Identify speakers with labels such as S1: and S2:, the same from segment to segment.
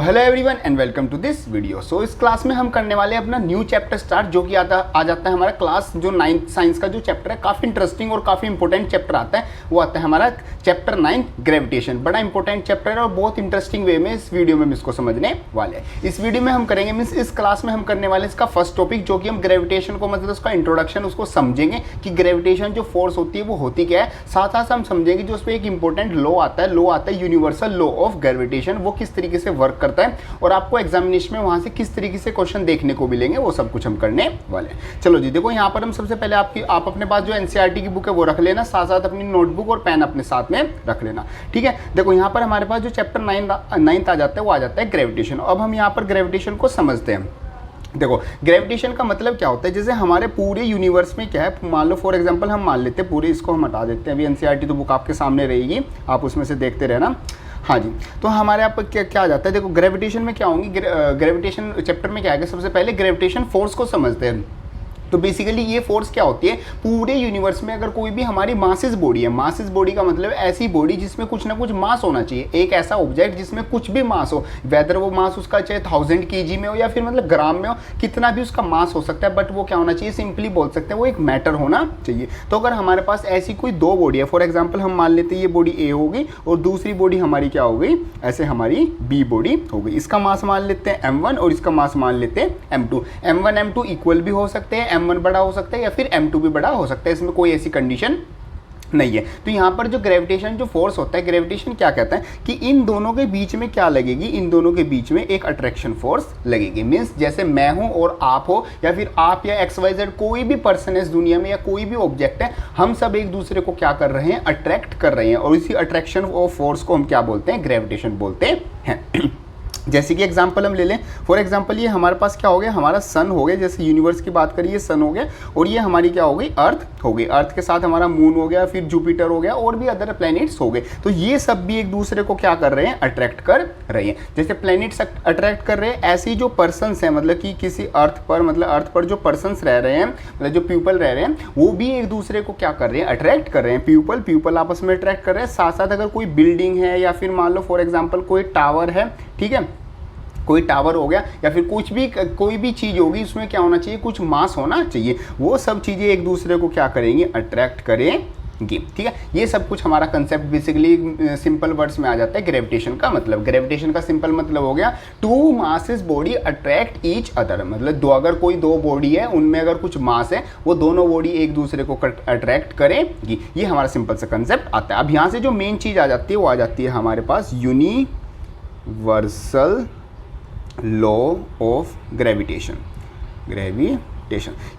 S1: Hello everyone and welcome to this video. So इस class में हम करने वाले हैं अपना न्यू चैप्टर स्टार्ट, जो कि आ जाता है हमारा क्लास जो 9th साइंस का जो चैप्टर है, काफ़ी इंटरेस्टिंग और काफ़ी इंपॉर्टेंट चैप्टर आता है। वो आता है हमारा चैप्टर 9 ग्रेविटेशन। बड़ा इंपॉर्टेंट चैप्टर है और बहुत इंटरेस्टिंग वे में इस वीडियो में हम इसको समझने वाले हैं। इस वीडियो में हम करेंगे मीन्स इस क्लास में हम करने वाले इसका फर्स्ट टॉपिक, जो कि हम ग्रेविटेशन को मतलब उसका इंट्रोडक्शन उसको समझेंगे कि ग्रेविटेशन जो फोर्स होती है वो होती क्या है। साथ साथ हम समझेंगे जो उस पर एक इंपॉर्टेंट लॉ आता है यूनिवर्सल लॉ ऑफ ग्रेविटेशन, वो किस तरीके से वर्क करता है और आपको एग्जामिनेशन में वहां से किस तरीके से क्वेश्चन देखने को मिलेंगे, वो सब कुछ हम करने वाले हैं। चलो जी, देखो यहाँ पर हम सबसे पहले आप अपने पास जो एनसीईआरटी की बुक है वो रख लेना, साथ साथ अपनी नोटबुक और पेन अपने साथ में रख लेना, ठीक है। देखो यहाँ पर हमारे पास जो चैप्टर 9 आ जाता है वो आ जाता है ग्रेविटेशन। अब हम यहाँ पर ग्रेविटेशन को समझते हैं। देखो ग्रेविटेशन का मतलब क्या होता है, जैसे हमारे पूरे यूनिवर्स में क्या है, मान लो फॉर एग्जांपल हम मान लेते हैं पूरे, इसको हम हटा देते हैं। अभी एनसीईआरटी तो बुक आपके सामने रहेगी, आप उसमें से देखते रहना। हाँ जी, तो हमारे यहाँ पर क्या आ जाता है, देखो ग्रेविटेशन में क्या होंगी, ग्रेविटेशन चैप्टर में क्या है, सबसे पहले ग्रेविटेशन फोर्स को समझते हैं। तो बेसिकली ये फोर्स क्या होती है, पूरे यूनिवर्स में अगर कोई भी हमारी मासिस बॉडी है, मासिस बॉडी का मतलब ऐसी बॉडी जिसमें कुछ ना कुछ मास होना चाहिए, एक ऐसा ऑब्जेक्ट जिसमें कुछ भी मास हो, वेदर वो मास उसका चाहे 1000 kg में हो या फिर मतलब ग्राम में हो, कितना भी उसका मास हो सकता है, बट वो क्या होना चाहिए, सिंपली बोल सकते हैं वो एक मैटर होना चाहिए। तो अगर हमारे पास ऐसी कोई दो बॉडी है, फॉर एग्जाम्पल हम मान लेते हैं ये बॉडी ए होगी और दूसरी बॉडी हमारी क्या हो गई, ऐसे हमारी बी बॉडी हो गई। इसका मास मान लेते हैं m1 और इसका मास मान लेते हैं m2। m1 m2 इक्वल भी हो सकते हैं, m1 बड़ा हो सकता है या फिर m2 भी बड़ा हो सकता है, इसमें कोई ऐसी कंडीशन नहीं है। तो यहाँ पर जो ग्रेविटेशन जो फोर्स होता है, ग्रेविटेशन क्या कहता है कि इन दोनों के बीच में क्या लगेगी, इन दोनों के बीच में एक अट्रैक्शन फोर्स लगेगी। मीन्स जैसे मैं हूँ और आप हो, या फिर आप या XYZ कोई भी पर्सन है इस दुनिया में या कोई भी ऑब्जेक्ट है, हम सब एक दूसरे को क्या कर रहे हैं, अट्रैक्ट कर रहे हैं, और इसी अट्रैक्शन ऑफ फोर्स को हम क्या बोलते हैं, ग्रेविटेशन बोलते हैं। जैसे कि एग्जांपल हम ले लें, फॉर एग्जांपल ये हमारे पास क्या हो गया, हमारा सन हो गया, जैसे यूनिवर्स की बात करिए सन हो गया, और ये हमारी क्या हो गई, अर्थ हो गई। अर्थ के साथ हमारा मून हो गया, फिर जुपिटर हो गया और भी अदर प्लैनेट्स हो गए। तो ये सब भी एक दूसरे को क्या कर रहे हैं, अट्रैक्ट कर रहे हैं। जैसे प्लैनेट्स अट्रैक्ट कर रहे हैं, ऐसे ही जो पर्सन्स हैं, मतलब कि किसी अर्थ पर जो पर्सन्स रह रहे हैं, मतलब जो पीपल रह रहे हैं, वो भी एक दूसरे को क्या कर रहे हैं, अट्रैक्ट कर रहे हैं। पीपल आपस में अट्रैक्ट कर रहे हैं। साथ साथ अगर कोई बिल्डिंग है या फिर मान लो फॉर एग्जाम्पल कोई टावर है, ठीक है, कोई टावर हो गया या फिर कोई भी चीज़ होगी, उसमें क्या होना चाहिए, कुछ मास होना चाहिए। वो सब चीज़ें एक दूसरे को क्या करेंगी, अट्रैक्ट करेंगी, ठीक है। ये सब कुछ हमारा कंसेप्ट बेसिकली सिंपल वर्ड्स में आ जाता है ग्रेविटेशन का मतलब। ग्रेविटेशन का सिंपल मतलब हो गया two masses body attract each other, मतलब अगर कोई दो बॉडी है उनमें अगर कुछ मास है, वो दोनों बॉडी एक दूसरे को अट्रैक्ट करेंगी। ये हमारा सिंपल सा कंसेप्ट आता है। अब यहाँ से जो मेन चीज़ आ जाती है वो आ जाती है हमारे पास यूनिवर्सल लॉ ऑफ ग्रेविटेशन।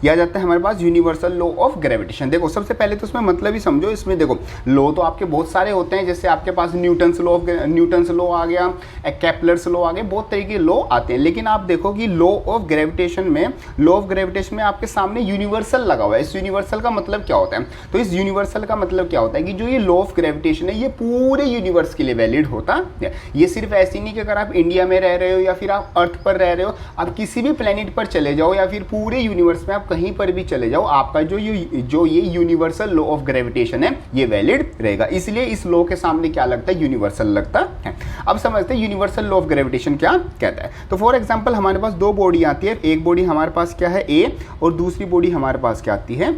S1: यह आ जाता है हमारे पास यूनिवर्सल लॉ ऑफ ग्रेविटेशन। देखो सबसे पहले तो इसमें मतलब ही समझो। इसमें देखो लॉ तो आपके बहुत सारे होते हैं, जैसे आपके पास न्यूटन्स लॉ आ गया, केपलर्स लॉ आ गए, बहुत तरीके के लॉ आते हैं। लेकिन आप देखो कि लॉ ऑफ ग्रेविटेशन में आपके सामने यूनिवर्सल लगा हुआ है। इस यूनिवर्सल का मतलब क्या होता है, तो इस यूनिवर्सल का मतलब क्या होता है कि जो ये लॉ ऑफ ग्रेविटेशन है ये पूरे यूनिवर्स के लिए वैलिड होता है। ये सिर्फ ऐसी नहीं कि अगर आप इंडिया में रह रहे हो या फिर आप अर्थ पर रह रहे हो, आप किसी भी प्लेनेट पर चले जाओ या फिर पूरे यूनिवर्स में आप कहीं पर भी चले जाओ, आपका जो ये यूनिवर्सल लॉ ऑफ ग्रेविटेशन है ये वैलिड रहेगा। इसलिए इस लॉ के सामने क्या लगता है, यूनिवर्सल लगता है। अब समझते हैं यूनिवर्सल लॉ ऑफ ग्रेविटेशन क्या कहता है। तो फॉर एग्जांपल हमारे पास दो बॉडी आती है, एक बॉडी हमारे पास क्या है ए, और दूसरी बॉडी हमारे पास क्या आती है,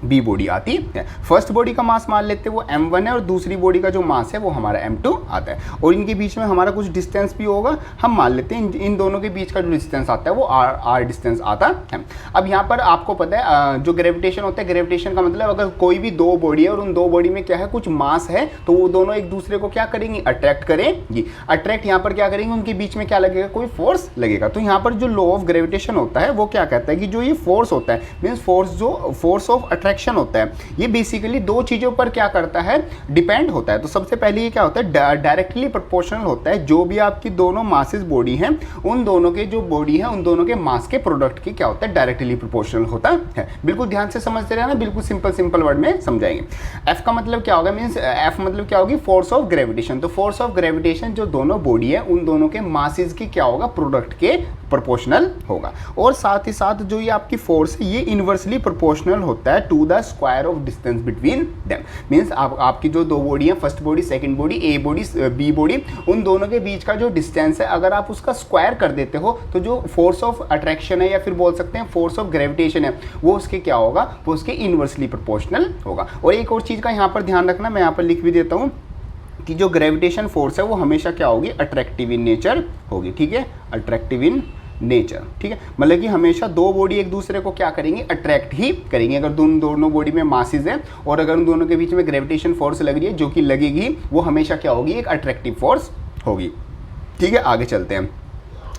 S1: बी बॉडी आती है। फर्स्ट बॉडी का मास मान लेते हैं वो m1 है और दूसरी बॉडी का जो मास है वो हमारा m2 आता है, और इनके बीच में हमारा कुछ डिस्टेंस भी होगा। हम मान लेते हैं इन दोनों के बीच का जो डिस्टेंस आता है वो r डिस्टेंस आता है। अब यहाँ पर आपको पता है जो ग्रेविटेशन होता है, ग्रेविटेशन का मतलब अगर कोई भी दो बॉडी है और उन दो बॉडी में क्या है, कुछ मास है, तो वो दोनों एक दूसरे को क्या करेंगी, अट्रैक्ट करेंगी। अट्रैक्ट यहाँ पर क्या करेंगे, उनके बीच में क्या लगेगा, कोई फोर्स लगेगा। तो यहाँ पर जो लॉ ऑफ ग्रेविटेशन होता है वो क्या कहता है कि जो ये फोर्स होता है, मीन्स फोर्स ऑफ अट्रैक्शन होता है, ये बेसिकली दो चीजों पर क्या करता है, डिपेंड होता है। तो सबसे पहले ये क्या होता है, डायरेक्टली प्रोपोर्शनल होता है। जो भी आपकी दोनों मासेस बॉडी हैं, उन दोनों के जो बॉडी है उन दोनों के मास के प्रोडक्ट की क्या होता है, डायरेक्टली प्रोपोर्शनल होता है। बिल्कुल ध्यान से समझते रहना, बिल्कुल सिंपल वर्ड में समझाएंगे। एफ का मतलब क्या होगा, मीन्स एफ मतलब क्या होगी, फोर्स ऑफ ग्रेविटेशन। तो फोर्स ऑफ ग्रेविटेशन जो दोनों बॉडी है उन दोनों के मासेस की क्या होगा, प्रोडक्ट के प्रोपोर्शनल होगा। और साथ ही साथ जो ये आपकी फोर्स है ये इन्वर्सली प्रोपोर्शनल होता है to the square of distance between them. Means आपकी जो दो बॉडी है, first body second body, A body B body, उन दोनों के बीच का जो डिस्टेंस है अगर आप उसका स्क्वायर कर देते हो तो जो फोर्स ऑफ अट्रैक्शन है या फिर बोल सकते हैं फोर्स ऑफ ग्रेविटेशन है वो उसके क्या होगा, वो उसके इन्वर्सली प्रोपोर्शनल होगा। और एक और चीज़ का यहाँ पर ध्यान रखना, मैं यहाँ पर लिख भी देता हूँ कि जो ग्रेविटेशन फोर्स है वो हमेशा क्या होगी, अट्रैक्टिव इन नेचर होगी। ठीक है, अट्रैक्टिव इन नेचर। ठीक है, मतलब कि हमेशा दो बॉडी एक दूसरे को क्या करेंगे, अट्रैक्ट ही करेंगे। अगर दोनों बॉडी में मासेस है और अगर उन दोनों के बीच में ग्रेविटेशन फोर्स लग रही है जो कि लगेगी, वो हमेशा क्या होगी, एक अट्रैक्टिव फोर्स होगी। ठीक है, आगे चलते हैं,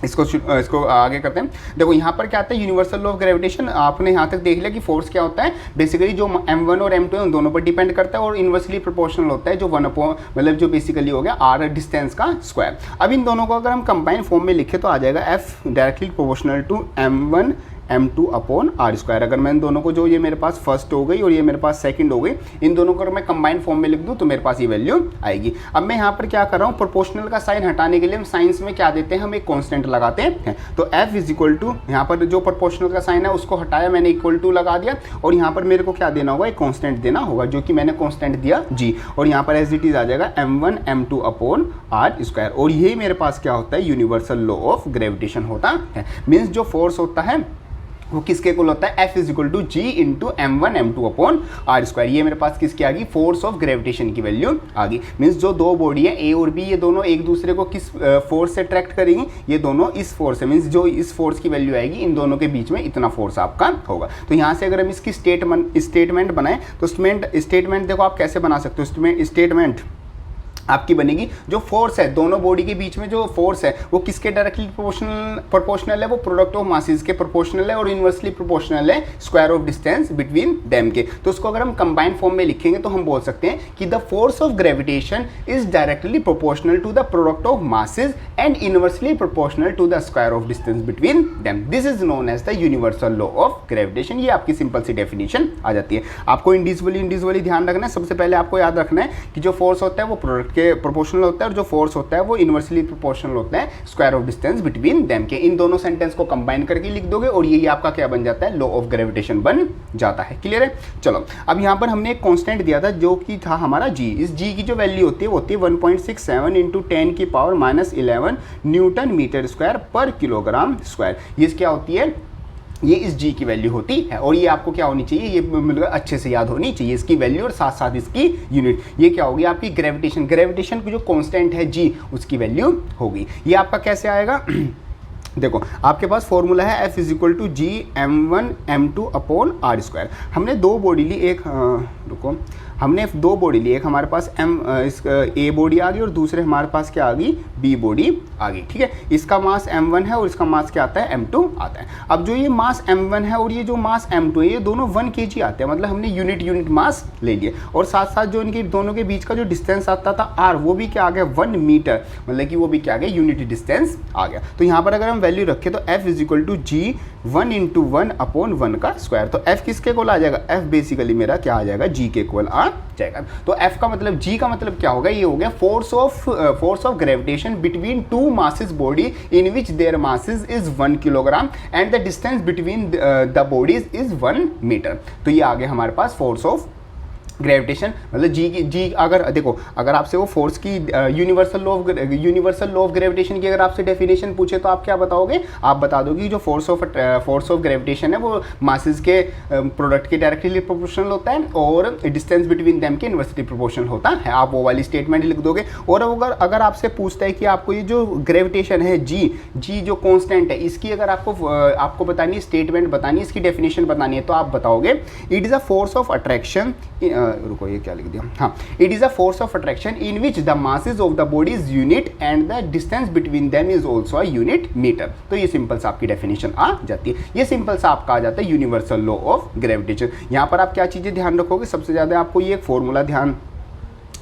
S1: इसको आगे करते हैं। देखो यहाँ पर क्या आता है, यूनिवर्सल लॉ ऑफ ग्रेविटेशन। आपने यहाँ तक देख लिया कि फोर्स क्या होता है, बेसिकली जो m1 और m2 है उन दोनों पर डिपेंड करता है और इन्वर्सली प्रोपोर्शनल होता है जो 1 मतलब जो बेसिकली हो गया r डिस्टेंस का स्क्वायर। अब इन दोनों को अगर हम कंबाइन फॉर्म में लिखे तो आ जाएगा f directly proportional to m1 m2 upon R square. अगर मैं इन दोनों को, जो ये मेरे पास फर्स्ट हो गई और ये मेरे पास सेकंड हो गई, इन दोनों को अगर मैं कंबाइन फॉर्म में लिख दूं तो मेरे पास ये वैल्यू आएगी। अब मैं यहाँ पर क्या कर रहा हूँ, प्रोपोर्शनल का साइन हटाने के लिए हम साइंस में क्या देते हैं, हम एक कांस्टेंट लगाते हैं। तो f इज इक्वल टू, यहाँ पर जो प्रोपोर्शनल का साइन है उसको हटाया मैंने, इक्वल टू लगा दिया और यहाँ पर मेरे को क्या देना होगा, एक कांस्टेंट देना होगा जो कि मैंने कांस्टेंट दिया g। और यहाँ पर एज इट इज आ जाएगा m1 m2 upon R square. और यही मेरे पास क्या होता है, यूनिवर्सल लॉ ऑफ ग्रेविटेशन होता है। मीन्स जो फोर्स होता है वो किसके इक्वल होता है, F is equal to G into m1 m2 upon R square. ये मेरे पास किसकी आ गई, फोर्स ऑफ ग्रेविटेशन की वैल्यू आ गई। मीन्स जो दो बॉडी है ए और बी, ये दोनों एक दूसरे को किस फोर्स से अट्रैक्ट करेंगी, ये दोनों इस फोर्स से। मीन्स जो इस फोर्स की वैल्यू आएगी इन दोनों के बीच में इतना फोर्स आपका होगा। तो यहाँ से अगर हम इसकी स्टेटमेंट बनाएं तो स्टेटमेंट देखो आप कैसे बना सकते हो। स्टेटमेंट आपकी बनेगी, जो फोर्स है दोनों बॉडी के बीच में, जो फोर्स है वो किसके डायरेक्टली प्रोपोर्शनल है, वो प्रोडक्ट ऑफ मासेस के प्रोपोर्शनल है और इनवर्सली प्रोपोर्शनल है square of distance between them के। तो उसको अगर हम कंबाइंड फॉर्म में लिखेंगे तो हम बोल सकते हैं कि the force of gravitation is directly proportional to the product of masses and inversely proportional to the square of distance between them. This is known as the universal law of gravitation. ये आपकी simple सी definition आ जाती है। आपको individually ध्यान रखना है। सबसे पहले आपको याद रखना है कि जो फोर्स होता है वो प्रोडक्ट के प्रोपोर्शनल होता है और जो फोर्स होता है वो इनवर्सली प्रोपोर्शनल होता है square of distance between them के। इन दोनों सेंटेंस को कंबाइन करके लिख दोगे और यही आपका क्या बन जाता है, लॉ ऑफ ग्रेविटेशन बन जाता है। क्लियर है। चलो अब यहाँ पर हमने एक कांस्टेंट दिया था जो कि था हमारा जी। इस जी की जो वैल्यू होती है 1.67 इंटू 10 की पावर -11 न्यूटन मीटर स्क्वायर पर किलोग्राम स्क्वायर। ये क्या होती है, ये इस जी की वैल्यू होती है। और ये आपको क्या होनी चाहिए, ये मतलब अच्छे से याद होनी चाहिए इसकी वैल्यू और साथ साथ इसकी यूनिट। ये क्या होगी आपकी ग्रेविटेशन की जो कांस्टेंट है जी, उसकी वैल्यू होगी। ये आपका कैसे आएगा देखो, आपके पास फॉर्मूला है F is equal to G m1 m2 upon R square. हमने दो बॉडी ली, एक हमने दो बॉडी ली, एक हमारे पास ए बॉडी आ गई और दूसरे हमारे पास क्या आ गई, बी बॉडी आ गई। ठीक है, इसका मास m1 है और इसका मास क्या आता है, m2 आता है। अब जो ये मास m1 है और ये जो मास m2 है, ये दोनों 1 kg आते हैं। मतलब हमने यूनिट मास ले लिया और साथ साथ जो इनके दोनों के बीच का जो डिस्टेंस आता था r, वो भी क्या आ गया 1 मीटर, मतलब कि वो भी क्या आ गया, यूनिट डिस्टेंस आ गया। तो यहाँ पर अगर हम वैल्यू रखें तो F is equal to G 1 into 1 upon 1 का स्क्वायर। तो F किसके इक्वल आ जाएगा, F बेसिकली मेरा क्या आ जाएगा, G के इक्वल आ जाएगा। तो F का मतलब, G का मतलब क्या होगा, ये हो गया force of gravitation between two masses body in which their masses is 1 kilogram and the distance between the bodies is 1 metre. तो ये आ गया हमारे पास फोर्स ऑफ ग्रेविटेशन। मतलब जी अगर देखो, अगर आपसे वो फोर्स की यूनिवर्सल लॉ ऑफ ग्रेविटेशन की अगर आपसे डेफिनेशन पूछे तो आप क्या बताओगे, आप बता दोगे जो फोर्स ऑफ ग्रेविटेशन है वो मासेस के प्रोडक्ट के डायरेक्टली प्रोपोर्शनल होता है और डिस्टेंस बिटवीन देम के इनवर्सली प्रोपोर्शनल होता है। आप वो वाली स्टेटमेंट लिख दोगे। और अगर आपसे पूछता है कि आपको ये जो ग्रेविटेशन है जी जो कॉन्स्टेंट है, इसकी अगर आपको बतानी है, स्टेटमेंट बतानी है, इसकी डेफिनेशन बतानी है, तो आप बताओगे it is a force of attraction, रुको ये क्या लिख दिया, हाँ, it is a force of attraction in which the masses of the body is unit and the distance between them is also a unit metre. तो ये simple सा आपकी डेफिनेशन आ जाती है। ये सिंपल सा आपका आ जाता है यूनिवर्सल लॉ ऑफ ग्रेविटेशन। यहाँ पर आप क्या चीज़ें ध्यान रखोगे, सबसे ज़्यादा आपको ये एक फॉर्मूला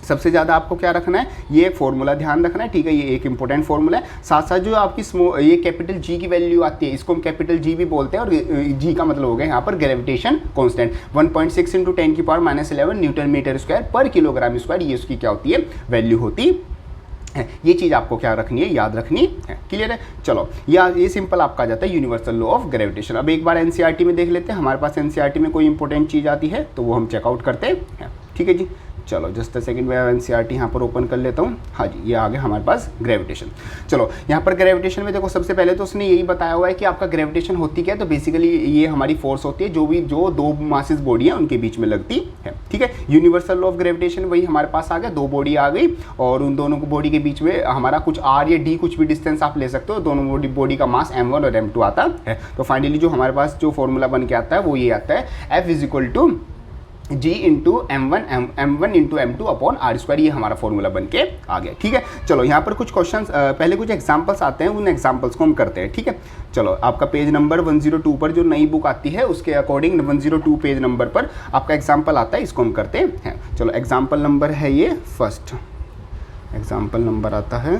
S1: सबसे ज़्यादा आपको क्या रखना है, ये एक फॉर्मूला ध्यान रखना है। ठीक है, ये एक इंपॉर्टेंट फॉर्मूला है। साथ साथ जो आपकी ये कैपिटल जी की वैल्यू आती है, इसको हम कैपिटल जी भी बोलते हैं और जी का मतलब हो गया यहाँ पर ग्रेविटेशन कांस्टेंट 1.6 इंटू 10 की पावर -11 न्यूटन मीटर स्क्वायर पर किलोग्राम स्क्वायर। ये उसकी क्या होती है, वैल्यू होती है। ये चीज़ आपको क्या रखनी है, याद रखनी है। क्लियर है? चलो ये सिंपल आपका आ जाता है यूनिवर्सल लॉ ऑफ ग्रेविटेशन। अब एक बार एनसीईआरटी में देख लेते हैं, हमारे पास एनसीईआरटी में कोई इंपॉर्टेंट चीज़ आती है तो वो हम चेकआउट करते हैं। ठीक है जी, चलो जस्ट अ सेकंड, मैं एनसीईआरटी यहाँ पर ओपन कर लेता हूँ। हाँ जी, ये आ गया हमारे पास ग्रेविटेशन। चलो यहाँ पर ग्रेविटेशन में देखो, सबसे पहले तो उसने यही बताया हुआ है कि आपका ग्रेविटेशन होती क्या है। तो बेसिकली ये हमारी फोर्स होती है जो दो मासिस बॉडी है उनके बीच में लगती है। ठीक है, यूनिवर्सल लॉ ऑफ ग्रेविटेशन वही हमारे पास आ गया, दो बॉडी आ गई और उन दोनों बॉडी के बीच में हमारा कुछ आर या डी कुछ भी डिस्टेंस आप ले सकते हो, दोनों बॉडी का मास m1 और m2 आता है। तो फाइनली जो हमारे पास जो फॉर्मूला बन के आता है वो ये आता है, F is equal to G into M1 into M2 upon R²। ये हमारा फॉर्मूला बन के आ गया। ठीक है, चलो यहाँ पर कुछ क्वेश्चंस, पहले कुछ एग्जांपल्स आते हैं, उन एग्जांपल्स को हम करते हैं। ठीक है, चलो आपका पेज नंबर 102 पर जो नई बुक आती है उसके अकॉर्डिंग 102 पेज नंबर पर आपका एग्जाम्पल आता है, इसको हम करते हैं। चलो एग्जाम्पल नंबर है ये फर्स्ट, एग्जाम्पल नंबर आता है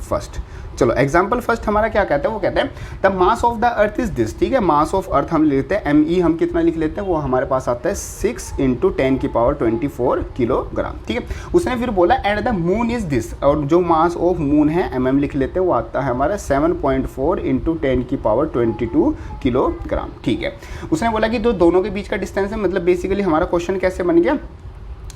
S1: फर्स्ट। चलो एग्जाम्पल फर्स्ट हमारा क्या कहता है, वो कहते हैं the mass of the earth is this. ठीक है, मास ऑफ अर्थ हम लेते हैं ME, हम कितना लिख लेते हैं, वो हमारे पास आता है 6 × 10⁻24 किलोग्राम। ठीक है, उसने फिर बोला and the moon is this, और जो मास ऑफ मून है MM लिख लेते हैं, वो आता है हमारा 7.4 × 10⁻22 किलोग्राम। ठीक है, उसने बोला कि जो दोनों के बीच का डिस्टेंस है, मतलब बेसिकली हमारा क्वेश्चन कैसे बन गया,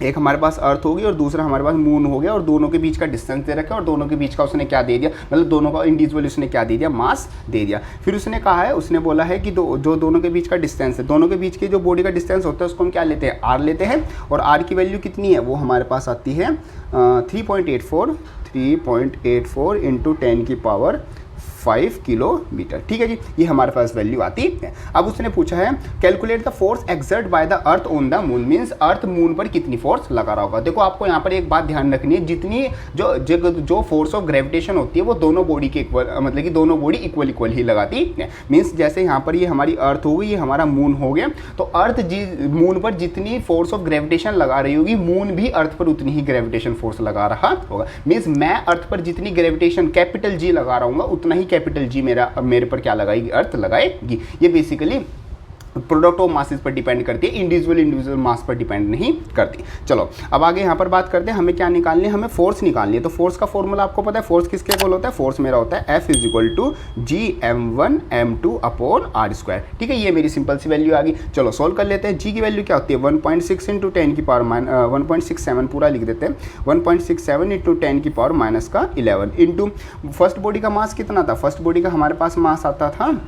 S1: एक हमारे पास अर्थ होगी और दूसरा हमारे पास मून हो गया और दोनों के बीच का डिस्टेंस दे रखा है और दोनों के बीच का उसने क्या दे दिया, मतलब दोनों का इंडिविजुअल उसने क्या दे दिया, मास दे दिया। फिर उसने कहा है, उसने बोला है कि जो दोनों के बीच का डिस्टेंस है, दोनों के बीच की जो बॉडी का डिस्टेंस होता है उसको हम क्या लेते हैं, R लेते हैं। और R की वैल्यू कितनी है, वो हमारे पास आती है 3.84 × 10⁵ किलोमीटर। ठीक है जी, ये हमारे पास वैल्यू आती है। अब उसने पूछा है calculate the force exert by the earth on the moon, means earth moon पर कितनी फोर्स लगा रहा होगा। देखो आपको यहाँ पर एक बात ध्यान रखनी है, जितनी जो फोर्स ऑफ ग्रेविटेशन होती है वो दोनों बॉडी के इक्वल, मतलब कि दोनों बॉडी इक्वल ही लगाती है। मीन्स जैसे यहाँ पर ये हमारी अर्थ हो गई, ये हमारा मून हो गया, तो अर्थ मून पर जितनी फोर्स ऑफ ग्रेविटेशन लगा रही होगी, मून भी अर्थ पर उतनी ही ग्रेविटेशन फोर्स लगा रहा होगा। मीन्स मैं अर्थ पर जितनी ग्रेविटेशन कैपिटल G लगा रहा हूँ उतना ही कैपिटल G मेरे पर क्या लगाएगी, अर्थ लगाएगी। ये बेसिकली प्रोडक्ट ऑफ मासेस पर डिपेंड करती है, इंडिविजुअल मास पर डिपेंड नहीं करती। चलो अब आगे यहाँ पर बात करते हैं, हमें क्या निकालनी है, हमें फोर्स निकालनी है। तो फोर्स का फॉर्मूला आपको पता है, फोर्स किसके इक्वल होता है, फोर्स मेरा होता है F is equal to G m1 upon R²। ठीक है, ये मेरी सिंपल सी वैल्यू आ गई। चलो सोल्व कर लेते हैं। G की वैल्यू क्या होती है, 1.6 × 10⁻1.67 पूरा लिख देते हैं, 1.67 × 10⁻11 इंटू फर्स्ट बॉडी का मास कितना था, फर्स्ट बॉडी का हमारे पास मास आता था,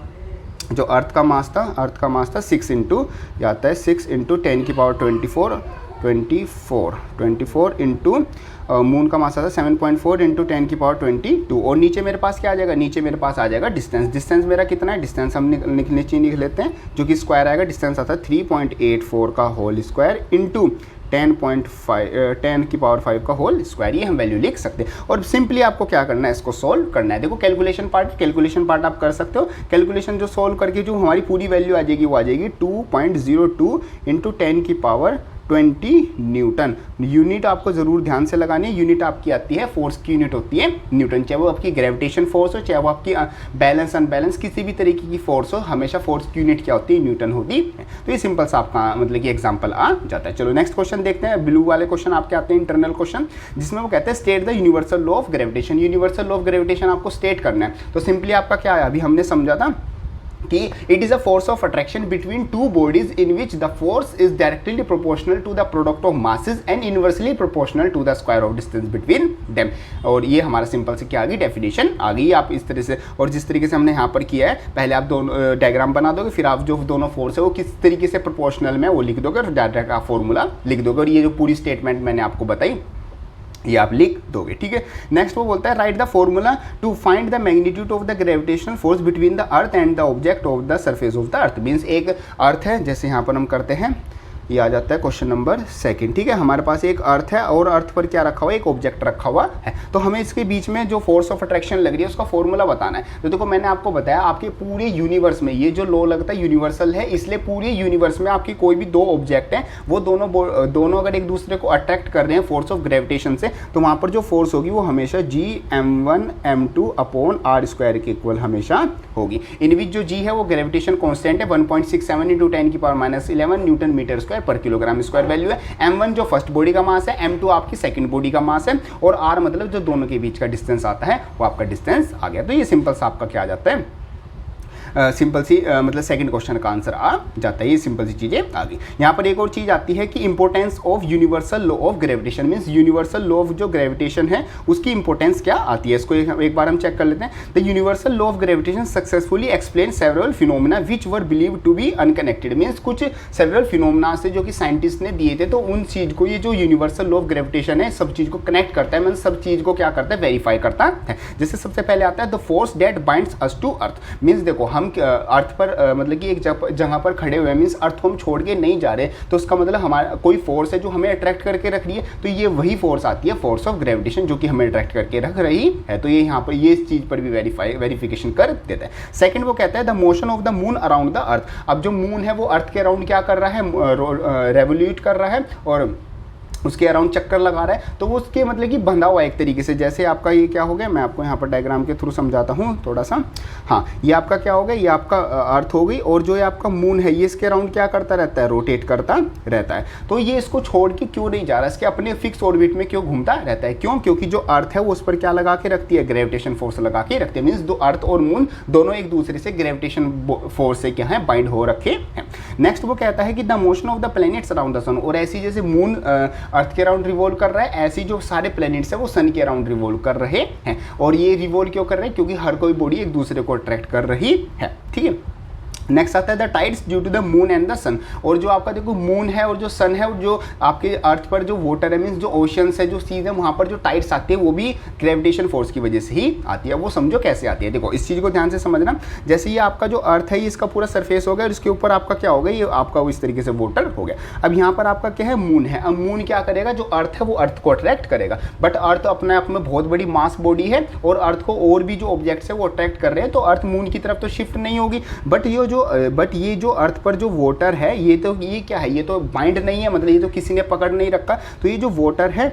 S1: जो अर्थ का मास था 6 इंटू आता है 6 × 10⁻24 इंटू मून का मास आता है 7.4 × 10⁻22 और नीचे मेरे पास क्या आ जाएगा, नीचे मेरे पास आ जाएगा डिस्टेंस मेरा कितना है, डिस्टेंस हम नीचे लिख लेते हैं, जो कि स्क्वायर आएगा, डिस्टेंस आता है 3.84 का होल स्क्वायर इंटू 10⁵ का होल स्क्वायर। ये हम वैल्यू लिख सकते हैं। और सिंपली आपको क्या करना है, इसको सोल्व करना है। देखो कैलकुलेशन पार्ट आप कर सकते हो। कैलकुलेशन जो सोल्व करके जो हमारी पूरी वैल्यू आ जाएगी वो आ जाएगी 2.02 × 10⁻20 न्यूटन। यूनिट आपको ज़रूर ध्यान से लगानी है, यूनिट आपकी आती है, फोर्स की यूनिट होती है न्यूटन। चाहे वो आपकी ग्रेविटेशन फोर्स हो, चाहे वो आपकी बैलेंस अनबैलेंस किसी भी तरीके की फोर्स हो, हमेशा फोर्स की यूनिट क्या होती है, न्यूटन होती है। तो ये सिंपल सा आपका मतलब कि एग्जाम्पल आ जाता है। चलो नेक्स्ट क्वेश्चन देखते हैं। ब्लू वाले क्वेश्चन आपके आते हैं इंटरनल क्वेश्चन, जिसमें वो कहते हैं state the universal law of gravitation. Universal law of gravitation आपको स्टेट करना है। तो सिंपली आपका क्या है, अभी हमने समझा था कि it is a force of attraction between two bodies in which the force is directly proportional to the product of masses and inversely proportional to the square of distance between them. और ये हमारा simple से क्या आ गई, definition आ गई। आप इस तरह से, और जिस तरीके से हमने यहाँ पर किया है, पहले आप दोनों डायग्राम बना दोगे, फिर आप जो दोनों फोर्स है वो किस तरीके से प्रोपोर्शनल में वो लिख दोगे और डायरेक्ट आप फॉर्मूला लिख दोगे। और ये जो पूरी स्टेटमेंट मैंने आपको बताई ये आप लिख दोगे। ठीक है, नेक्स्ट वो बोलता है write the formula to find the magnitude of the gravitational force between the earth and the object of the surface of the earth. Means एक अर्थ है, जैसे यहाँ पर हम करते हैं, ये आ जाता है क्वेश्चन नंबर 2। ठीक है, हमारे पास एक अर्थ है और अर्थ पर क्या रखा हुआ है, एक ऑब्जेक्ट रखा हुआ है। तो हमें इसके बीच में जो फोर्स ऑफ अट्रैक्शन लग रही है उसका फॉर्मूला बताना है। तो देखो मैंने आपको बताया, आपके पूरे यूनिवर्स में ये जो लॉ लगता है यूनिवर्सल है, इसलिए पूरे यूनिवर्स में आपकी कोई भी दो ऑब्जेक्ट हैं, वो दोनों अगर एक दूसरे को अट्रैक्ट कर रहे हैं फोर्स ऑफ ग्रेविटेशन से, तो वहाँ पर जो फोर्स होगी वो हमेशा Gm1 m2 अपॉन R² के इक्वल हमेशा होगी। इन विच जो G है वो ग्रेविटेशन कॉन्स्टेंट है 1.67 × 10⁻11 न्यूटन मीटर स्क्वायर है, पर किलोग्राम स्क्वायर वैल्यू है। m1 जो फर्स्ट बॉडी का मास है, m2 आपकी सेकंड बॉडी का मास है, और r मतलब जो दोनों के बीच का डिस्टेंस आता है वो आपका डिस्टेंस आ गया। तो ये सिंपल सा आपका क्या आ जाता है, सिंपल सी मतलब सेकंड क्वेश्चन का आंसर आ जाता है। ये सिंपल सी चीज़ें आ गई। यहाँ पर एक और चीज़ आती है कि importance of universal law of gravitation, means universal law of जो ग्रेविटेशन है उसकी इंपॉर्टेंस क्या आती है, इसको एक बार हम चेक कर लेते हैं। The universal law of gravitation successfully explain several phenomena which were believe to be unconnected, means कुछ सेवरल फिनोमिना से जो कि साइंटिस्ट ने दिए थे, तो उन चीज़ को ये जो यूनिवर्सल लॉ ऑफ ग्रेविटेशन है सब चीज़ को कनेक्ट करता है, मीन्स सब चीज़ को क्या करता है, वेरीफाई करता है। जैसे सबसे पहले आता है the force that binds us to earth, means देखो हम अर्थ पर मतलब कि एक जगह पर खड़े हुए, मीन्स अर्थ को हम छोड़ के नहीं जा रहे, तो उसका मतलब हमारा कोई फोर्स है जो हमें अट्रैक्ट करके रख रही है, तो ये वही फोर्स आती है, फोर्स ऑफ ग्रेविटेशन, जो कि हमें अट्रैक्ट करके रख रही है। तो ये यहाँ पर ये इस चीज़ पर भी वेरिफिकेशन कर देता है। सेकंड वो कहता है the motion of the moon around the earth, अब जो मून है वो अर्थ के अराउंड क्या कर रहा है, रेवोल्यूट कर रहा है और उसके अराउंड चक्कर लगा रहा है, तो वो उसके मतलब कि बंधा हुआ एक तरीके से। जैसे आपका ये क्या हो गया, मैं आपको यहाँ पर डायग्राम के थ्रू समझाता हूँ थोड़ा सा। हाँ, ये आपका क्या हो गया, ये आपका अर्थ हो गई, और जो ये आपका मून है ये इसके अराउंड क्या करता रहता है, रोटेट करता रहता है। तो ये इसको छोड़ के क्यों नहीं जा रहा, इसके अपने फिक्स ऑर्बिट में क्यों घूमता रहता है, क्यों, क्योंकि जो अर्थ है वो उस पर क्या लगा के रखती है, ग्रेविटेशन फोर्स लगा के रखती है। मीन्स दो अर्थ और मून दोनों एक दूसरे से ग्रेविटेशन फोर्स से क्या है, बाइंड हो रखे हैं। नेक्स्ट वो कहता है कि the motion of the planets around the sun, और ऐसी जैसे मून अर्थ के अराउंड रिवॉल्व कर रहा है, ऐसी जो सारे प्लैनेट्स है वो सन के अराउंड रिवॉल्व कर रहे हैं। और ये रिवॉल्व क्यों कर रहे हैं, क्योंकि हर कोई बॉडी एक दूसरे को अट्रैक्ट कर रही है। ठीक है, नेक्स्ट आता है the tides due to the moon and the sun, और जो आपका देखो मून है और जो सन है, जो आपके अर्थ पर जो वाटर है, मीन्स जो ओशंस है, जो सीज है, वहाँ पर जो टाइड्स आती है वो भी ग्रेविटेशन फोर्स की वजह से ही आती है। वो समझो कैसे आती है, देखो इस चीज़ को ध्यान से समझना। जैसे ये आपका जो अर्थ है ये इसका पूरा सरफेस हो गया, और इसके ऊपर आपका क्या हो गया, ये आपका इस तरीके से वाटर हो गया। अब यहाँ पर आपका क्या है, मून है। अब मून क्या करेगा, जो अर्थ है वो अर्थ को अट्रैक्ट करेगा, बट अर्थ अपने आप में बहुत बड़ी मास बॉडी है, और अर्थ को और भी जो ऑब्जेक्ट्स है वो अट्रैक्ट कर रहे हैं, तो अर्थ मून की तरफ तो शिफ्ट नहीं होगी। बट ये जो अर्थ पर जो वाटर है, ये क्या है, ये तो बाइंड नहीं है, मतलब ये तो किसी ने पकड़ नहीं रखा। तो ये जो वाटर है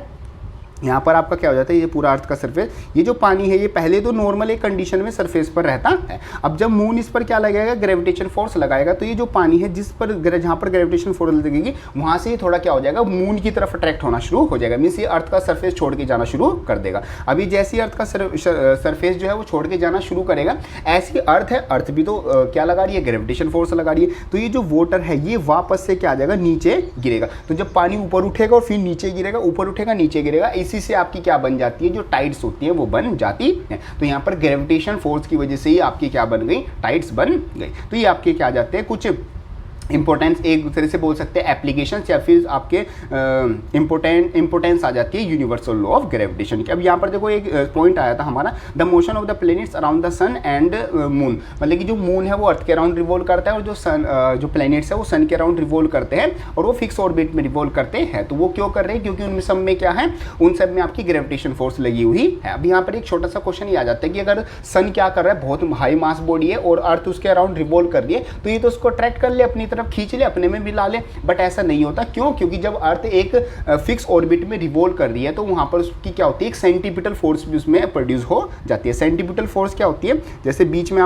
S1: यहाँ पर आपका क्या हो जाता है, ये पूरा अर्थ का सरफेस, ये जो पानी है ये पहले तो नॉर्मल एक कंडीशन में सरफेस पर रहता है। अब जब मून इस पर क्या लगाएगा, ग्रेविटेशन फोर्स लगाएगा, तो ये जो पानी है जिस पर जहाँ पर ग्रेविटेशन फोर्स लगेगी वहाँ से ये थोड़ा क्या हो जाएगा, मून की तरफ अट्रैक्ट होना शुरू हो जाएगा। मीन्स ये अर्थ का सरफेस छोड़ के जाना शुरू कर देगा। अभी जैसे अर्थ का सरफेस जो है वो छोड़ के जाना शुरू करेगा, ऐसी अर्थ है, अर्थ भी तो क्या लगा रही है, ग्रेविटेशन फोर्स लगा रही है। तो ये जो वाटर है ये वापस से क्या आ जाएगा, नीचे गिरेगा। तो जब पानी ऊपर उठेगा और फिर नीचे गिरेगा, ऊपर उठेगा नीचे गिरेगा, इसी से आपकी क्या बन जाती है, जो टाइड्स होती है वो बन जाती है। तो यहाँ पर ग्रेविटेशन फोर्स की वजह से ही आपकी क्या बन गई, टाइड्स बन गई। तो ये आपके क्या जाते हैं, कुछ इंपॉर्टेंस एक दूसरे से बोल सकते हैं एप्लीकेशंस, या फिर आपके इंपॉर्टेंस आ जाती है यूनिवर्सल लॉ ऑफ ग्रेविटेशन की। अब यहाँ पर देखो एक पॉइंट आया था हमारा, the motion of the planets around the sun and moon, मतलब कि जो मून है वो अर्थ के अराउंड रिवॉल्व करता है, और जो सन जो प्लैनेट्स है वो सन के अराउंड रिवॉल्व करते हैं, और वो फिक्स ऑर्बिट में रिवॉल्व करते हैं। तो वो क्यों कर रहे हैं, क्योंकि उनमें सब में क्या है, उन सब में आपकी ग्रेविटेशन फोर्स लगी हुई है। अब यहाँ पर एक छोटा सा क्वेश्चन ये आ जाता है कि अगर सन क्या कर रहा है, बहुत हाई मास बॉडी है और अर्थ उसके अराउंड रिवॉल्व कर रही है, तो ये तो उसको अट्रैक्ट कर ले, अपनी तरफ खींच ले, अपने में मिला ले। बट ऐसा नहीं होता, क्यों, क्योंकि जब अर्थ एक फिक्स ऑर्बिट में रिवॉल्व कर रही है तो वहां पर उसकी क्या होती है, एक सेंटीपिटल फोर्स भी उसमें प्रोड्यूस हो जाती है। सेंटीपिटल फोर्स क्या होती है, जैसे बीच में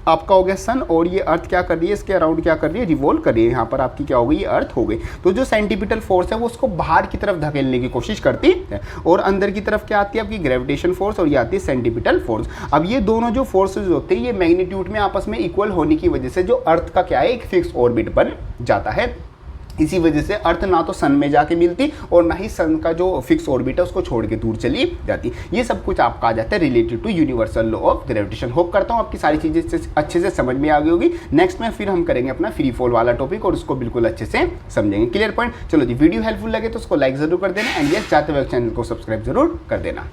S1: आपका हो गया सन, और ये अर्थ क्या कर रही है, इसके अराउंड क्या कर रही है, रिवॉल्व कर रही है। यहाँ पर आपकी क्या हो गई, ये अर्थ हो गई। तो जो सेंटीपिटल फोर्स है वो उसको बाहर की तरफ धकेलने की कोशिश करती है, और अंदर की तरफ क्या आती है आपकी ग्रेविटेशन फोर्स, और ये आती है सेंटीपिटल फोर्स। अब ये दोनों जो फोर्सेज होते हैं ये मैग्नीट्यूड में आपस में इक्वल होने की वजह से जो अर्थ का क्या है, एक फिक्स ऑर्बिट बन जाता है। इसी वजह से अर्थ ना तो सन में जाके मिलती, और ना ही सन का जो फिक्स ऑर्बिट है उसको छोड़ के दूर चली जाती। ये सब कुछ आपका आ जाता है related to universal law of gravitation. Hope करता हूँ आपकी सारी चीज़ें अच्छे से समझ में आ गई होगी। नेक्स्ट में फिर हम करेंगे अपना फ्री फॉल वाला टॉपिक, और उसको बिल्कुल अच्छे से समझेंगे। Clear point. चलो जी, वीडियो हेल्पफुल लगे तो उसको लाइक जरूर कर देना, एंड यस चाहते हुए चैनल को सब्सक्राइब जरूर कर देना।